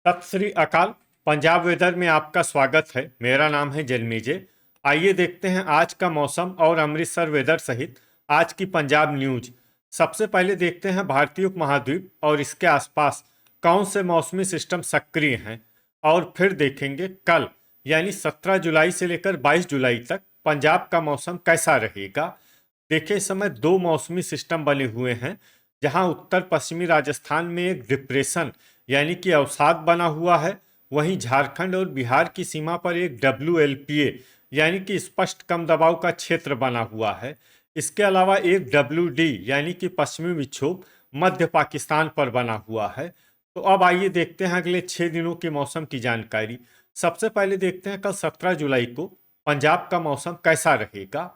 सत श्री अकाल। पंजाब वेदर में आपका स्वागत है। मेरा नाम है जलमीजे। आइए देखते हैं आज का मौसम और अमृतसर वेदर सहित आज की पंजाब न्यूज। सबसे पहले देखते हैं भारतीय उपमहाद्वीप और इसके आसपास कौन से मौसमी सिस्टम सक्रिय हैं, और फिर देखेंगे कल यानी 17 जुलाई से लेकर 22 जुलाई तक पंजाब का मौसम कैसा रहेगा। देखिए, इस समय दो मौसमी सिस्टम बने हुए हैं, जहां उत्तर पश्चिमी राजस्थान में एक डिप्रेशन यानी कि अवसाद बना हुआ है। वहीं झारखंड और बिहार की सीमा पर एक WLPA यानी कि स्पष्ट कम दबाव का क्षेत्र बना हुआ है। इसके अलावा एक WD यानी कि पश्चिमी विक्षोभ मध्य पाकिस्तान पर बना हुआ है। तो अब आइए देखते हैं अगले 6 दिनों के मौसम की जानकारी। सबसे पहले देखते हैं कल 17 जुलाई को पंजाब का मौसम कैसा रहेगा।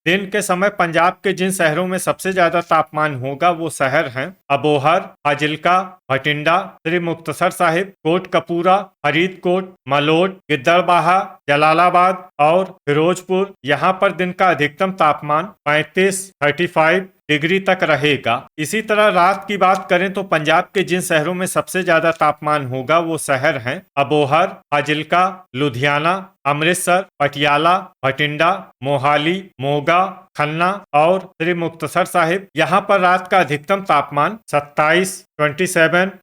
दिन के समय पंजाब के जिन शहरों में सबसे ज्यादा तापमान होगा वो शहर हैं अबोहर, फाजिल्का, भटिंडा, श्री मुक्तसर साहिब, कोटकपूरा, फरीदकोट, मलोट, गिद्दड़बाहा, जलालाबाद और फिरोजपुर। यहाँ पर दिन का अधिकतम तापमान 35 डिग्री तक रहेगा। इसी तरह रात की बात करें तो पंजाब के जिन शहरों में सबसे ज्यादा तापमान होगा वो शहर हैं अबोहर, फाजिल्का, लुधियाना, अमृतसर, पटियाला, भटिंडा, मोहाली, मोगा, खन्ना और श्री मुक्तसर साहिब। यहाँ पर रात का अधिकतम तापमान 27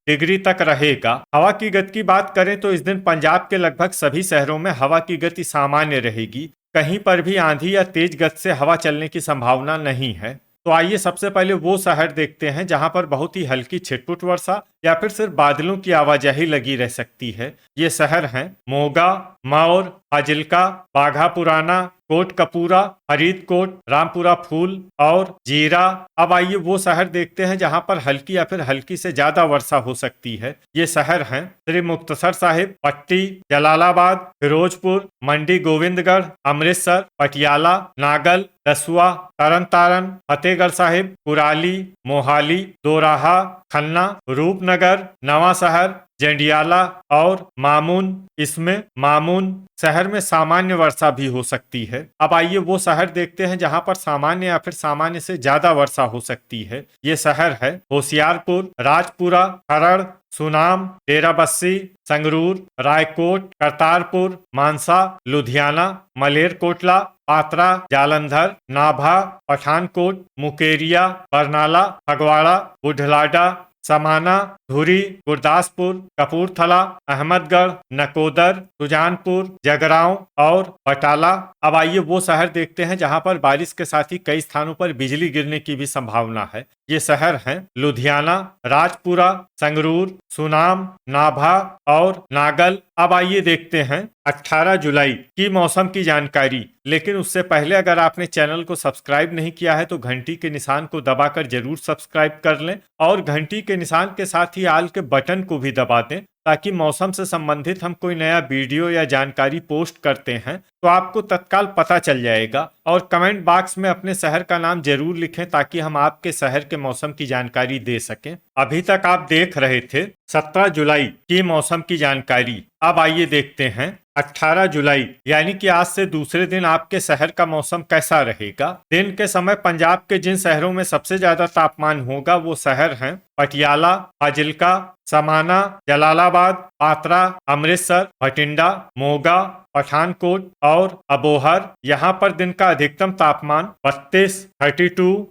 डिग्री तक रहेगा। हवा की गति की बात करें तो इस दिन पंजाब के लगभग सभी शहरों में हवा की गति सामान्य रहेगी। कहीं पर भी आंधी या तेज गति से हवा चलने की संभावना नहीं है। तो आइए सबसे पहले वो शहर देखते हैं जहां पर बहुत ही हल्की छिटपुट वर्षा या फिर सिर्फ बादलों की आवाजाही लगी रह सकती है। ये शहर हैं मोगा, मौर, फाजिल्का, बाघा पुराना, कोटकपूरा, फरीदकोट, रामपुरा फूल और जीरा। अब आइए वो शहर देखते हैं जहां पर हल्की या फिर हल्की से ज्यादा वर्षा हो सकती है। ये शहर हैं श्री मुक्तसर साहिब, पट्टी, जलालाबाद, फिरोजपुर, मंडी गोविंदगढ़, अमृतसर, पटियाला, नागल, दसुआ, तरन तारण, फतेहगढ़ साहिब, कुराली, मोहाली, दोराहा, खन्ना, रूपनगर, नवा शहर, जंडियाला और मामून। इसमें मामून शहर में सामान्य वर्षा भी हो सकती है। अब आइए वो शहर देखते हैं जहां पर सामान्य या फिर सामान्य से ज्यादा वर्षा हो सकती है। ये शहर है होशियारपुर, राजपुरा, खरड़, सुनाम, डेराबस्सी, संगरूर, रायकोट, करतारपुर, मानसा, लुधियाना, मलेरकोटला, पात्रा, जालंधर, नाभा, पठानकोट, मुकेरिया, बरनाला, फगवाड़ा, बुढ़लाडा, समाना, धुरी, गुरदासपुर, कपूरथला, अहमदगढ़, नकोदर, सुजानपुर, जगरांव और बटाला। अब आइए वो शहर देखते हैं जहां पर बारिश के साथ ही कई स्थानों पर बिजली गिरने की भी संभावना है। ये शहर हैं लुधियाना, राजपुरा, संगरूर, सुनाम, नाभा और नागल। अब आइए देखते हैं 18 जुलाई की मौसम की जानकारी। लेकिन उससे पहले अगर आपने चैनल को सब्सक्राइब नहीं किया है तो घंटी के निशान को दबाकर जरूर सब्सक्राइब कर लें और घंटी के निशान के साथ ही आल के बटन को भी दबा दें, ताकि मौसम से संबंधित हम कोई नया वीडियो या जानकारी पोस्ट करते हैं तो आपको तत्काल पता चल जाएगा। और कमेंट बॉक्स में अपने शहर का नाम जरूर लिखें ताकि हम आपके शहर के मौसम की जानकारी दे सकें। अभी तक आप देख रहे थे 17 जुलाई की मौसम की जानकारी। अब आइए देखते हैं 18 जुलाई यानी कि आज से दूसरे दिन आपके शहर का मौसम कैसा रहेगा। दिन के समय पंजाब के जिन शहरों में सबसे ज्यादा तापमान होगा वो शहर हैं पटियाला, फाजिल्का, समाना, जलालाबाद, पात्रा, अमृतसर, भटिंडा, मोगा, पठानकोट और अबोहर। यहाँ पर दिन का अधिकतम तापमान 32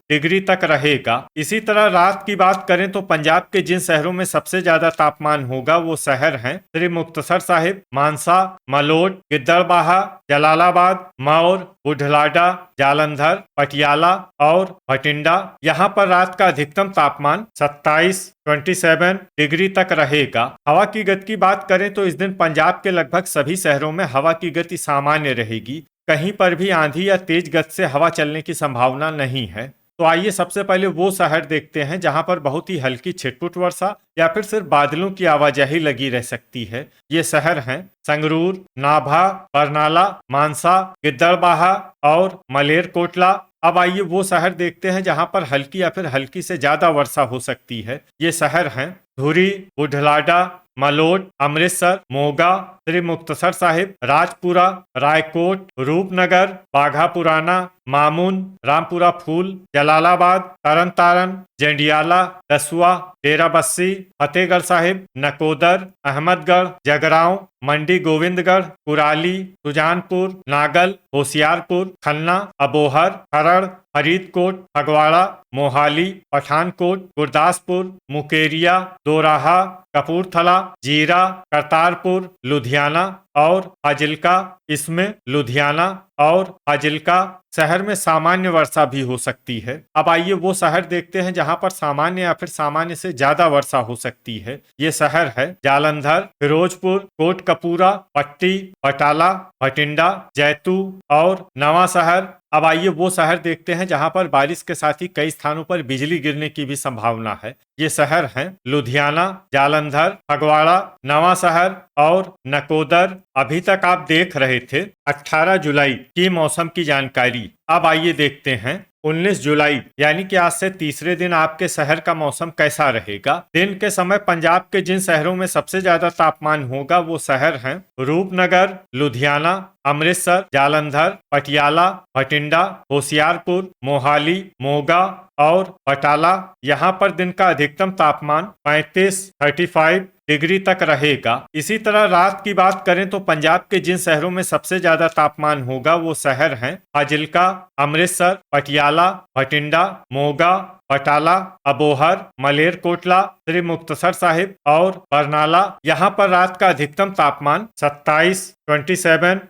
डिग्री तक रहेगा। इसी तरह रात की बात करें तो पंजाब के जिन शहरों में सबसे ज्यादा तापमान होगा वो शहर हैं श्री मुक्तसर साहिब, मानसा, मलोट, गिद्दड़बाहा, जलालाबाद, मौर, बुढ़लाडा, जालंधर, पटियाला और भटिंडा। यहाँ पर रात का अधिकतम तापमान 27 डिग्री तक रहेगा। हवा की गति की बात करें तो इस दिन पंजाब के लगभग सभी शहरों में हवा की गति सामान्य रहेगी। कहीं पर भी आंधी या तेज गति से हवा चलने की संभावना नहीं है। तो आइए सबसे पहले वो शहर देखते हैं जहां पर बहुत ही हल्की छिटपुट वर्षा या फिर सिर्फ बादलों की आवाजाही लगी रह सकती है। ये शहर हैं संगरूर, नाभा, बरनाला, मानसा, गिद्दड़बाहा और मलेरकोटला। अब आइए वो शहर देखते हैं जहां पर हल्की या फिर हल्की से ज्यादा वर्षा हो सकती है। ये शहर हैं धुरी, बुढ़लाडा, मलोट, अमृतसर, मोगा, श्री मुक्तसर साहिब, राजपुरा, रायकोट, रूपनगर, बाघा पुराना, मामून, रामपुरा फूल, जलालाबाद, तरन तारण, जंडियाला, दसुआ, डेराबस्सी, फतेहगढ़ साहिब, नकोदर, अहमदगढ़, जगरांव, मंडी गोविंदगढ़, कुराली, सुजानपुर, नागल, होशियारपुर, खन्ना, अबोहर, खरड़, फरीदकोट, फगवाड़ा, मोहाली, पठानकोट, गुरदासपुर, मुकेरिया, दोराहा, कपूरथला, जीरा, करतारपुर, लुधियाना और फाजिल्का। इसमें लुधियाना और फाजिल्का शहर में सामान्य वर्षा भी हो सकती है। अब आइए वो शहर देखते हैं जहां पर सामान्य या फिर सामान्य से ज्यादा वर्षा हो सकती है। ये शहर है जालंधर, फिरोजपुर, कोटकपूरा, पट्टी, बटाला, भटिंडा, जैतू और नवा शहर। अब आइए वो शहर देखते हैं जहां पर बारिश के साथ ही कई स्थानों पर बिजली गिरने की भी संभावना है। ये शहर हैं लुधियाना, जालंधर, फगवाड़ा, नवा शहर और नकोदर। अभी तक आप देख रहे थे 18 जुलाई की मौसम की जानकारी। अब आइए देखते हैं 19 जुलाई यानी कि आज से तीसरे दिन आपके शहर का मौसम कैसा रहेगा। दिन के समय पंजाब के जिन शहरों में सबसे ज्यादा तापमान होगा वो शहर हैं रूपनगर, लुधियाना, अमृतसर, जालंधर, पटियाला, भटिंडा, होशियारपुर, मोहाली, मोगा और बटाला। यहाँ पर दिन का अधिकतम तापमान 35 डिग्री तक रहेगा। इसी तरह रात की बात करें तो पंजाब के जिन शहरों में सबसे ज्यादा तापमान होगा वो शहर हैं फाजिल्का, अमृतसर, पटियाला, भटिंडा, मोगा, बटाला, अबोहर, मलेरकोटला, श्री मुक्तसर साहिब और बरनाला। यहाँ पर रात का अधिकतम तापमान 27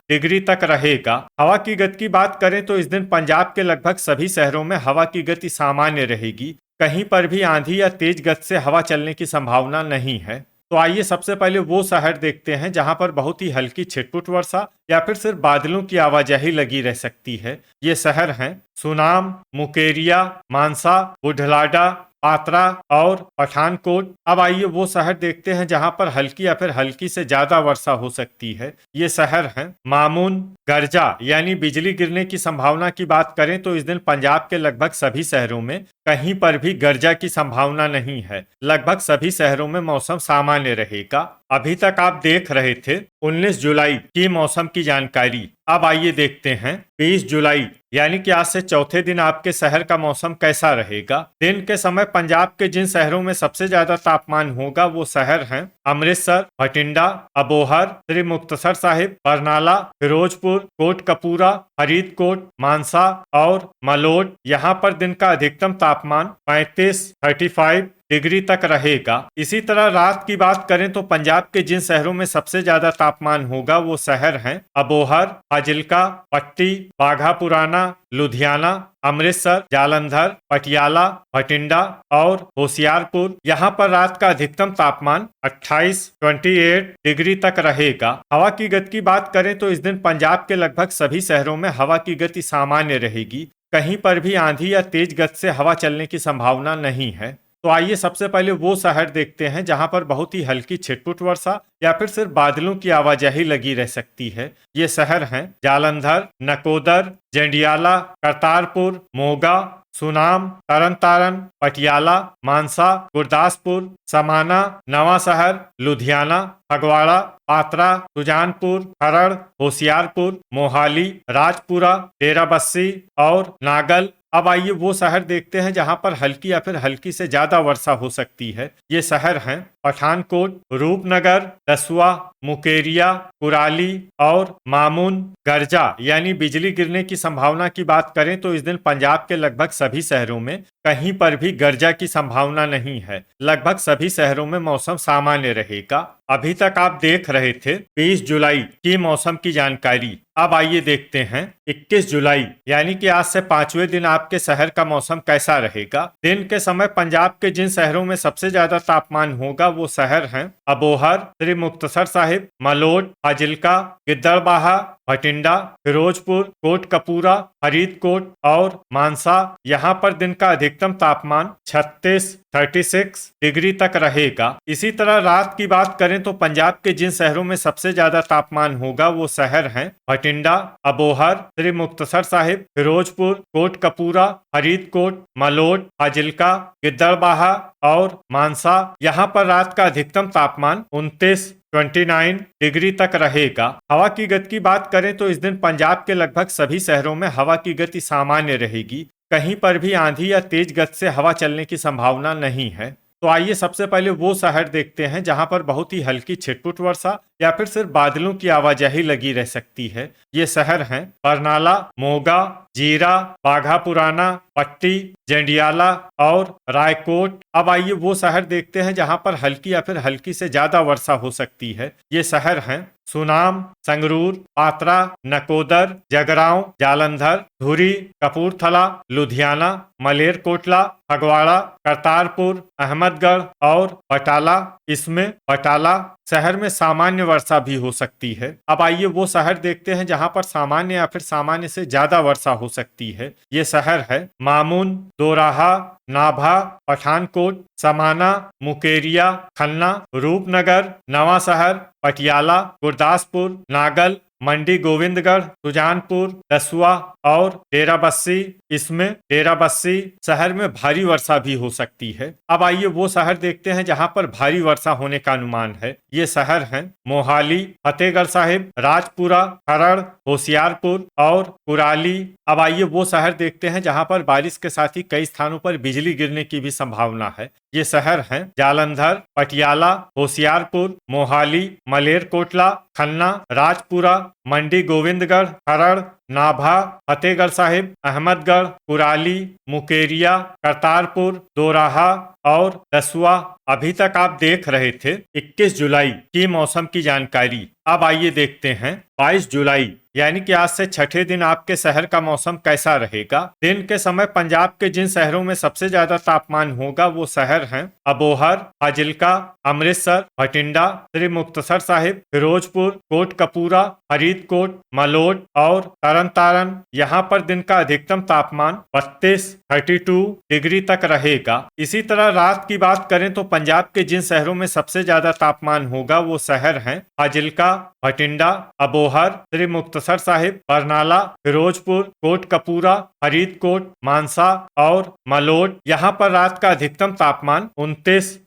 डिग्री तक रहेगा। हवा की गति की बात करें तो इस दिन पंजाब के लगभग सभी शहरों में हवा की गति सामान्य रहेगी। कहीं पर भी आंधी या तेज गति से हवा चलने की संभावना नहीं है। तो आइए सबसे पहले वो शहर देखते हैं जहां पर बहुत ही हल्की छिटपुट वर्षा या फिर सिर्फ बादलों की आवाजाही लगी रह सकती है। ये शहर हैं सुनाम, मुकेरिया, मानसा, बुढ़लाडा, पात्रा और पठानकोट। अब आइए वो शहर देखते हैं जहां पर हल्की या फिर हल्की से ज्यादा वर्षा हो सकती है। ये शहर हैं मामून। गर्जा यानी बिजली गिरने की संभावना की बात करें तो इस दिन पंजाब के लगभग सभी शहरों में कहीं पर भी गर्जा की संभावना नहीं है। लगभग सभी शहरों में मौसम सामान्य रहेगा। अभी तक आप देख रहे थे 19 जुलाई की मौसम की जानकारी। अब आइए देखते हैं 20 जुलाई यानी कि आज से चौथे दिन आपके शहर का मौसम कैसा रहेगा। दिन के समय पंजाब के जिन शहरों में सबसे ज्यादा तापमान होगा वो शहर हैं अमृतसर, भटिंडा, अबोहर, श्री मुक्तसर साहिब, बरनाला, फिरोजपुर, कोटकपूरा, फरीदकोट, मानसा और मलोट। यहाँ पर दिन का अधिकतम तापमान 35 डिग्री तक रहेगा। इसी तरह रात की बात करें तो पंजाब के जिन शहरों में सबसे ज्यादा तापमान होगा वो शहर हैं अबोहर, फाजिल्का, पट्टी, बाघा पुराना, लुधियाना, अमृतसर, जालंधर, पटियाला, भटिंडा और होशियारपुर। यहाँ पर रात का अधिकतम तापमान 28 डिग्री तक रहेगा। हवा की गति की बात करें तो इस दिन पंजाब के लगभग सभी शहरों में हवा की गति सामान्य रहेगी। कहीं पर भी आंधी या तेज गति से हवा चलने की संभावना नहीं है। तो आइए सबसे पहले वो शहर देखते हैं जहां पर बहुत ही हल्की छिटपुट वर्षा या फिर सिर्फ बादलों की आवाजाही लगी रह सकती है। ये शहर हैं जालंधर, नकोदर, जंडियाला, करतारपुर, मोगा, सुनाम, तरन तारण, पटियाला, मानसा, गुरदासपुर, समाना, नवा शहर, लुधियाना, फगवाड़ा, पात्रा, सुजानपुर, खरड़, होशियारपुर, मोहाली, राजपुरा, डेराबस्सी और नागल। अब आइए वो शहर देखते हैं जहां पर हल्की या फिर हल्की से ज्यादा वर्षा हो सकती है। ये शहर हैं पठानकोट, रूपनगर, दसुआ, मुकेरिया, कुराली और मामून। गर्जा यानी बिजली गिरने की संभावना की बात करें तो इस दिन पंजाब के लगभग सभी शहरों में कहीं पर भी गर्जा की संभावना नहीं है। लगभग सभी शहरों में मौसम सामान्य रहेगा। अभी तक आप देख रहे थे 20 जुलाई की मौसम की जानकारी। अब आइए देखते हैं 21 जुलाई यानी कि आज से पांचवें दिन आपके शहर का मौसम कैसा रहेगा। दिन के समय पंजाब के जिन शहरों में सबसे ज्यादा तापमान होगा वो शहर हैं अबोहर, श्री मुक्तसर साहिब, मलोट, फाजिल्का, गिद्दड़बाहा, भटिंडा, फिरोजपुर, कोटकपूरा, फरीदकोट और मानसा। यहाँ पर दिन का अधिकतम तापमान 36 डिग्री तक रहेगा। इसी तरह रात की बात करें तो पंजाब के जिन शहरों में सबसे ज्यादा तापमान होगा वो शहर हैं भटिंडा, अबोहर, श्री मुक्तसर साहिब, फिरोजपुर, कोटकपूरा, फरीदकोट, मलोट, फाजिल्का, गिद्दड़बाहा और मानसा। यहाँ पर रात का अधिकतम तापमान 29 29 डिग्री तक रहेगा। हवा की गति की बात करें तो इस दिन पंजाब के लगभग सभी शहरों में हवा की गति सामान्य रहेगी। कहीं पर भी आंधी या तेज गति से हवा चलने की संभावना नहीं है। तो आइए सबसे पहले वो शहर देखते हैं जहां पर बहुत ही हल्की छिटपुट वर्षा या फिर सिर्फ बादलों की आवाजाही लगी रह सकती है। ये शहर हैं बरनाला, मोगा, जीरा, बाघा पुराना, पट्टी, जंडियाला और रायकोट। अब आइए वो शहर देखते हैं जहां पर हल्की या फिर हल्की से ज्यादा वर्षा हो सकती है। ये शहर हैं सुनाम, संगरूर, पात्रा, नकोदर, जगरांव, जालंधर, धुरी, कपूरथला, लुधियाना, मलेरकोटला, फगवाड़ा, करतारपुर, अहमदगढ़ और बटाला। इसमें बटाला शहर में सामान्य वर्षा भी हो सकती है। अब आइए वो शहर देखते हैं जहां पर सामान्य या फिर सामान्य से ज्यादा वर्षा हो सकती है। ये शहर है मामून, दोराहा, नाभा, पठानकोट, समाना, मुकेरिया, खन्ना, रूपनगर, नवा शहर, पटियाला, गुरदासपुर, नागल, मंडी गोविंदगढ़, सुजानपुर, दसुआ और डेराबस्सी। इसमें डेराबस्सी शहर में भारी वर्षा भी हो सकती है। अब आइए वो शहर देखते हैं जहां पर भारी वर्षा होने का अनुमान है। ये शहर हैं मोहाली, फतेहगढ़ साहिब, राजपुरा, खरड़, होशियारपुर और कुराली। अब आइए वो शहर देखते हैं जहां पर बारिश के साथ ही कई स्थानों पर बिजली गिरने की भी संभावना है। ये शहर हैं जालंधर, पटियाला, होशियारपुर, मोहाली, मलेरकोटला, खन्ना, राजपुरा, मंडी गोविंदगढ़, खरड़, नाभा, फतेहगढ़ साहिब, अहमदगढ़, कुराली, मुकेरिया, करतारपुर, दोराहा और दसुआ। अभी तक आप देख रहे थे 21 जुलाई की मौसम की जानकारी। अब आइए देखते हैं 22 जुलाई यानी कि आज से छठे दिन आपके शहर का मौसम कैसा रहेगा। दिन के समय पंजाब के जिन शहरों में सबसे ज्यादा तापमान होगा वो शहर हैं अबोहर, फाजिल्का, अमृतसर, बठिंडा, श्री मुक्तसर साहिब, फिरोजपुर, कोटकपूरा, फरीदकोट, मलोट और तरन तारण। यहाँ पर दिन का अधिकतम तापमान 32 डिग्री तक रहेगा। इसी तरह रात की बात करें तो पंजाब के जिन शहरों में सबसे ज्यादा तापमान होगा वो शहर हैं फाजिल्का, बठिंडा, अबोहर, श्री मुक्तसर साहिब, बरनाला, फिरोजपुर, कोटकपूरा, फरीदकोट, मानसा और मलोट। यहाँ पर रात का अधिकतम तापमान 29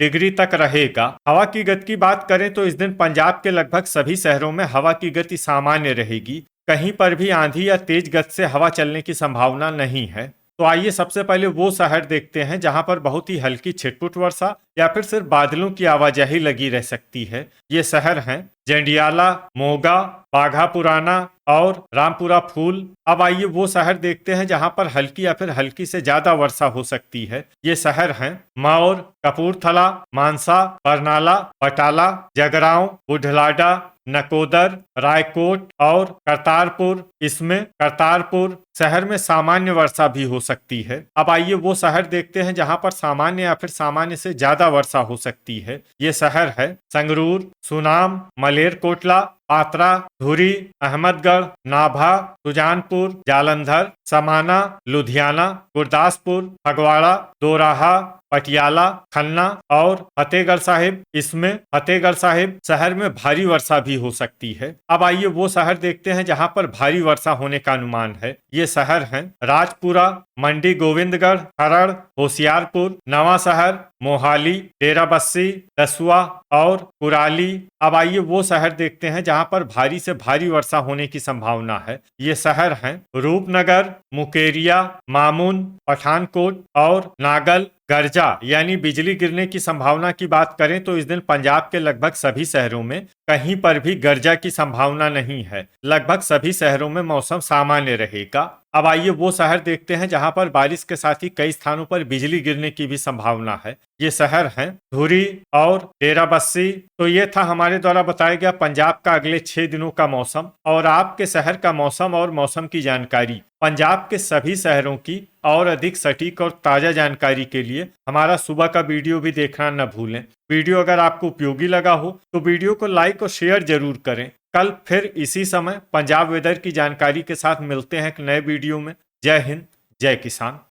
डिग्री तक रहेगा। हवा की गति की बात करें तो इस दिन पंजाब के लगभग सभी शहरों में हवा की गति सामान्य रहेगी। कहीं पर भी आंधी या तेज गति से हवा चलने की संभावना नहीं है। तो आइए सबसे पहले वो शहर देखते हैं जहां पर बहुत ही हल्की छिटपुट वर्षा या फिर सिर्फ बादलों की आवाजाही लगी रह सकती है। ये शहर हैं जंडियाला, मोगा, बाघा पुराना और रामपुरा फूल। अब आइए वो शहर देखते हैं जहां पर हल्की या फिर हल्की से ज्यादा वर्षा हो सकती है। ये शहर हैं मौर, कपूरथला, मानसा, बरनाला, बटाला, जगरांव, बुढ़लाडा, नकोदर, रायकोट और करतारपुर। इसमें करतारपुर शहर में सामान्य वर्षा भी हो सकती है। अब आइए वो शहर देखते हैं जहां पर सामान्य या फिर सामान्य से ज्यादा वर्षा हो सकती है। ये शहर है संगरूर, सुनाम, मलेरकोटला, पात्रा, धुरी, अहमदगढ़, नाभा, सुजानपुर, जालंधर, समाना, लुधियाना, गुरदासपुर, फगवाड़ा, दोराहा, पटियाला, खन्ना और फतेहगढ़ साहिब। इसमें फतेहगढ़ साहिब शहर में भारी वर्षा भी हो सकती है। अब आइए वो शहर देखते हैं जहां पर भारी वर्षा होने का अनुमान है। ये शहर हैं राजपुरा, मंडी गोविंदगढ़, खरड़, होशियारपुर, नवा शहर, मोहाली, डेराबस्सी, दसुआ और कुराली। अब आइए वो शहर देखते हैं जहां पर भारी से भारी वर्षा होने की संभावना है। ये शहर हैं रूपनगर, मुकेरिया, मामून, पठानकोट और नागल। गर्जा यानी बिजली गिरने की संभावना की बात करें तो इस दिन पंजाब के लगभग सभी शहरों में कहीं पर भी गर्जा की संभावना नहीं है। लगभग सभी शहरों में मौसम सामान्य रहेगा। अब आइए वो शहर देखते हैं जहां पर बारिश के साथ ही कई स्थानों पर बिजली गिरने की भी संभावना है। ये शहर हैं धुरी और डेराबस्सी। तो ये था हमारे द्वारा बताया गया पंजाब का अगले 6 दिनों का मौसम और आपके शहर का मौसम और मौसम की जानकारी। पंजाब के सभी शहरों की और अधिक सटीक और ताजा जानकारी के लिए हमारा सुबह का वीडियो भी देखना न भूलें। वीडियो अगर आपको उपयोगी लगा हो तो वीडियो को लाइक और शेयर जरूर करें। कल फिर इसी समय पंजाब वेदर की जानकारी के साथ मिलते हैं एक नए वीडियो में। जय हिंद, जय किसान।